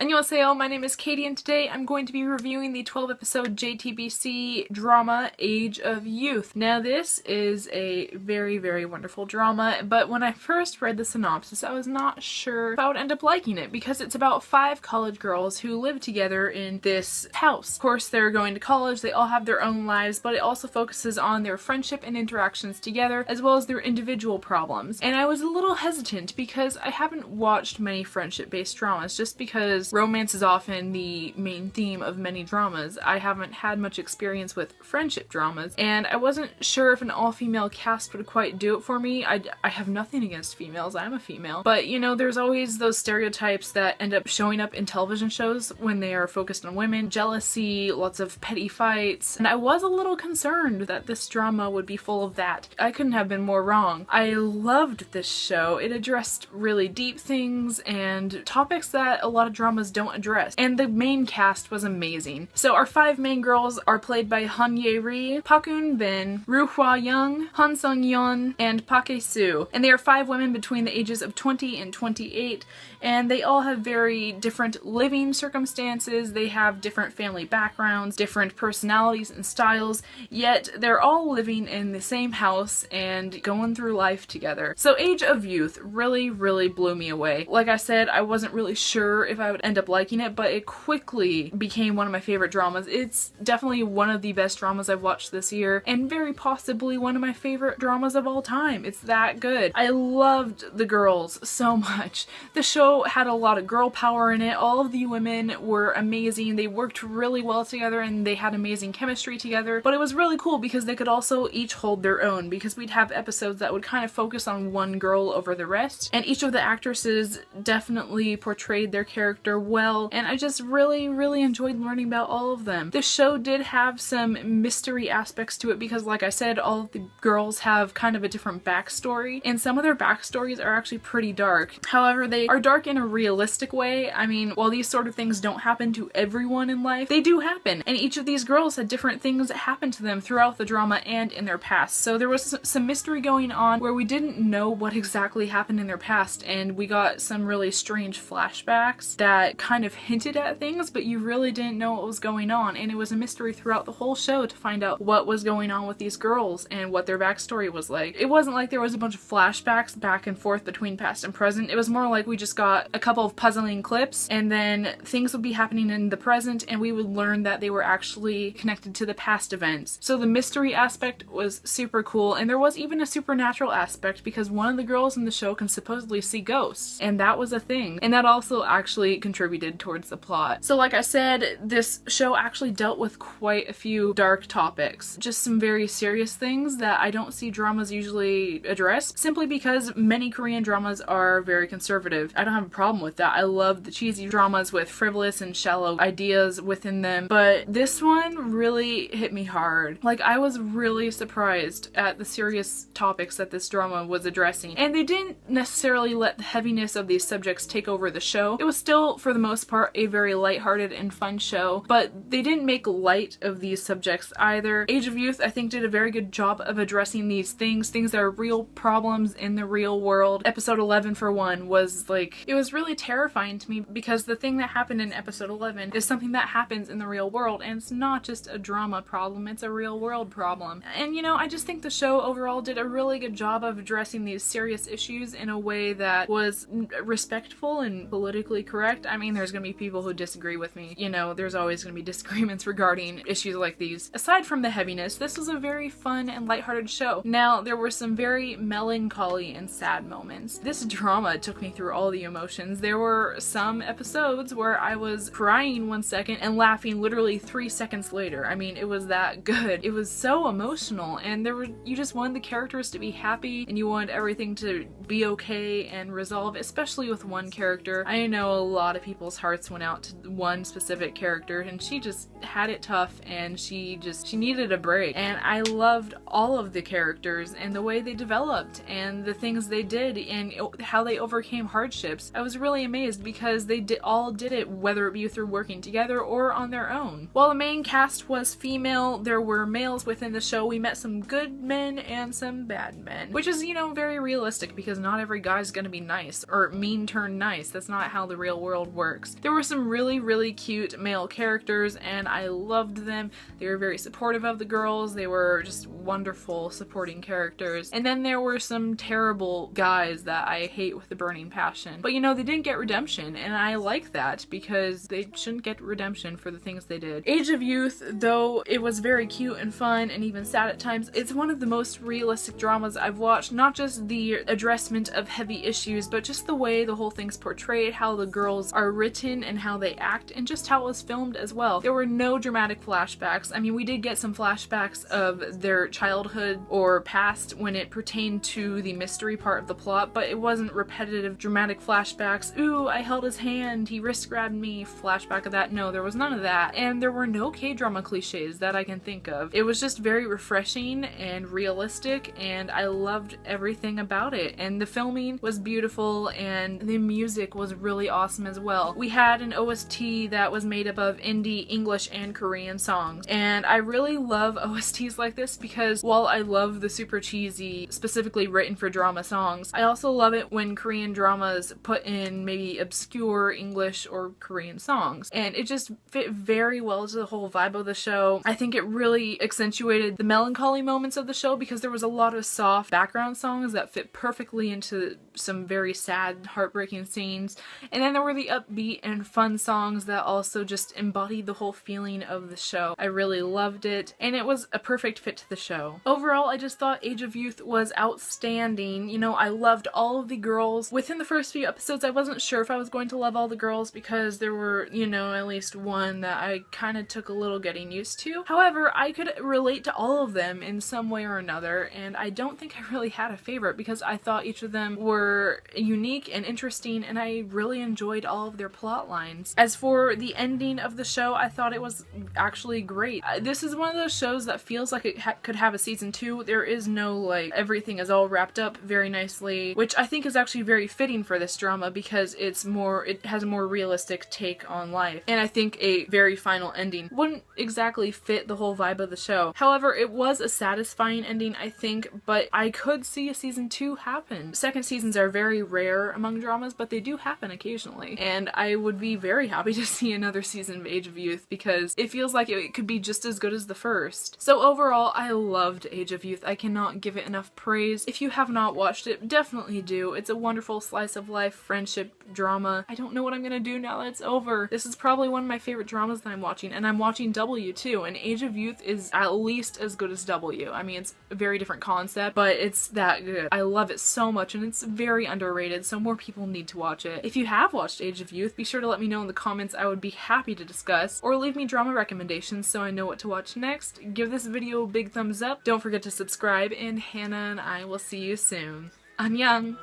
Annyeonghaseyo, my name is Katie and today I'm going to be reviewing the 12-episode JTBC drama Age of Youth. Now this is a very, very wonderful drama, but when I first read the synopsis I was not sure if I would end up liking it because it's about 5 college girls who live together in this house. Of course they're going to college, they all have their own lives, but it also focuses on their friendship and interactions together as well as their individual problems. And I was a little hesitant because I haven't watched many friendship-based dramas just because romance is often the main theme of many dramas. I haven't had much experience with friendship dramas, and I wasn't sure if an all-female cast would quite do it for me. I have nothing against females, I'm a female, but you know, there's always those stereotypes that end up showing up in television shows when they are focused on women. Jealousy, lots of petty fights, and I was a little concerned that this drama would be full of that. I couldn't have been more wrong. I loved this show. It addressed really deep things and topics that a lot of dramas don't address, and the main cast was amazing. So our 5 main girls are played by Han Ye Ri, Park Eun Bin, Ru Hwa Young, Han Sung Yeon, and Park Hae Soo, and they are 5 women between the ages of 20 and 28, and they all have very different living circumstances, they have different family backgrounds, different personalities and styles, yet they're all living in the same house and going through life together. So Age of Youth really, really blew me away. Like I said, I wasn't really sure if I would end up liking it, but it quickly became one of my favorite dramas. It's definitely one of the best dramas I've watched this year, and very possibly one of my favorite dramas of all time. It's that good. I loved the girls so much. The show had a lot of girl power in it. All of the women were amazing. They worked really well together and they had amazing chemistry together, but it was really cool because they could also each hold their own, because we'd have episodes that would kind of focus on one girl over the rest, and each of the actresses definitely portrayed their character well, and I just really, really enjoyed learning about all of them. The show did have some mystery aspects to it because, like I said, all of the girls have kind of a different backstory, and some of their backstories are actually pretty dark. However, they are dark in a realistic way. I mean, while these sort of things don't happen to everyone in life, they do happen, and each of these girls had different things that happened to them throughout the drama and in their past. So there was some mystery going on where we didn't know what exactly happened in their past, and we got some really strange flashbacks that kind of hinted at things, but you really didn't know what was going on, and it was a mystery throughout the whole show to find out what was going on with these girls and what their backstory was like. It wasn't like there was a bunch of flashbacks back and forth between past and present. It was more like we just got a couple of puzzling clips, and then things would be happening in the present, and we would learn that they were actually connected to the past events. So the mystery aspect was super cool, and there was even a supernatural aspect because one of the girls in the show can supposedly see ghosts, and that was a thing, and that also actually contributed towards the plot. So like I said, this show actually dealt with quite a few dark topics, just some very serious things that I don't see dramas usually address, simply because many Korean dramas are very conservative. I don't have a problem with that. I love the cheesy dramas with frivolous and shallow ideas within them, but this one really hit me hard. Like, I was really surprised at the serious topics that this drama was addressing, and they didn't necessarily let the heaviness of these subjects take over the show. It was still, for the most part, a very lighthearted and fun show, but they didn't make light of these subjects either. Age of Youth, I think, did a very good job of addressing these things that are real problems in the real world. Episode 11, for one, was like, it was really terrifying to me because the thing that happened in episode 11 is something that happens in the real world, and it's not just a drama problem, it's a real world problem. And you know, I just think the show overall did a really good job of addressing these serious issues in a way that was respectful and politically correct. I mean, there's gonna be people who disagree with me. You know, there's always gonna be disagreements regarding issues like these. Aside from the heaviness, this was a very fun and lighthearted show. Now, there were some very melancholy and sad moments. This drama took me through all the emotions. There were some episodes where I was crying 1 second and laughing literally 3 seconds later. I mean, it was that good. It was so emotional, and you just wanted the characters to be happy, and you wanted everything to be okay and resolve, especially with one character. I know a lot of people's hearts went out to one specific character, and she just had it tough, and she needed a break. And I loved all of the characters and the way they developed and the things they did and how they overcame hardships. I was really amazed because they all did it, whether it be through working together or on their own. While the main cast was female, there were males within the show. We met some good men and some bad men, which is, you know, very realistic because not every guy's gonna be nice or mean turn nice. That's not how the real world world works. There were some really cute male characters and I loved them. They were very supportive of the girls. They were just wonderful supporting characters. And then there were some terrible guys that I hate with a burning passion. But you know, they didn't get redemption, and I like that because they shouldn't get redemption for the things they did. Age of Youth, though it was very cute and fun and even sad at times, it's one of the most realistic dramas I've watched. Not just the addressment of heavy issues, but just the way the whole thing's portrayed, how the girls are written and how they act, and just how it was filmed as well. There were no dramatic flashbacks. I mean, we did get some flashbacks of their childhood or past when it pertained to the mystery part of the plot, but it wasn't repetitive dramatic flashbacks. Ooh, I held his hand, he wrist grabbed me, flashback of that. No, there was none of that. And there were no K-drama cliches that I can think of. It was just very refreshing and realistic, and I loved everything about it. And the filming was beautiful, and the music was really awesome as well. We had an OST that was made up of indie, English, and Korean songs. And I really love OSTs like this because while I love the super cheesy, specifically written for drama songs, I also love it when Korean dramas put in maybe obscure English or Korean songs. And it just fit very well to the whole vibe of the show. I think it really accentuated the melancholy moments of the show because there was a lot of soft background songs that fit perfectly into some very sad, heartbreaking scenes. And then there were the upbeat and fun songs that also just embodied the whole feeling of the show. I really loved it, and it was a perfect fit to the show. Overall, I just thought Age of Youth was outstanding. You know, I loved all of the girls. Within the first few episodes, I wasn't sure if I was going to love all the girls because there were, you know, at least one that I kind of took a little getting used to. However, I could relate to all of them in some way or another, and I don't think I really had a favorite because I thought each of them were unique and interesting, and I really enjoyed all of their plot lines. As for the ending of the show, I thought it was actually great. This is one of those shows that feels like it could have a season 2. There is no, like, everything is all wrapped up very nicely, which I think is actually very fitting for this drama because it has a more realistic take on life. And I think a very final ending wouldn't exactly fit the whole vibe of the show. However, it was a satisfying ending, I think, but I could see a season 2 happen. Second seasons are very rare among dramas, but they do happen occasionally. And I would be very happy to see another season of Age of Youth because it feels like it could be just as good as the first. So overall, I loved Age of Youth. I cannot give it enough praise. If you have not watched it, definitely do. It's a wonderful slice of life friendship drama. I don't know what I'm gonna do now that it's over. This is probably one of my favorite dramas that I'm watching, and I'm watching W too, and Age of Youth is at least as good as W. I mean, it's a very different concept, but it's that good. I love it so much, and it's very underrated, so more people need to watch it. If you have watched Age of Youth, be sure to let me know in the comments. I would be happy to discuss, or leave me drama recommendations so I know what to watch next. Give this video a big thumbs up. Don't forget to subscribe, and Hannah and I will see you soon. Annyeong!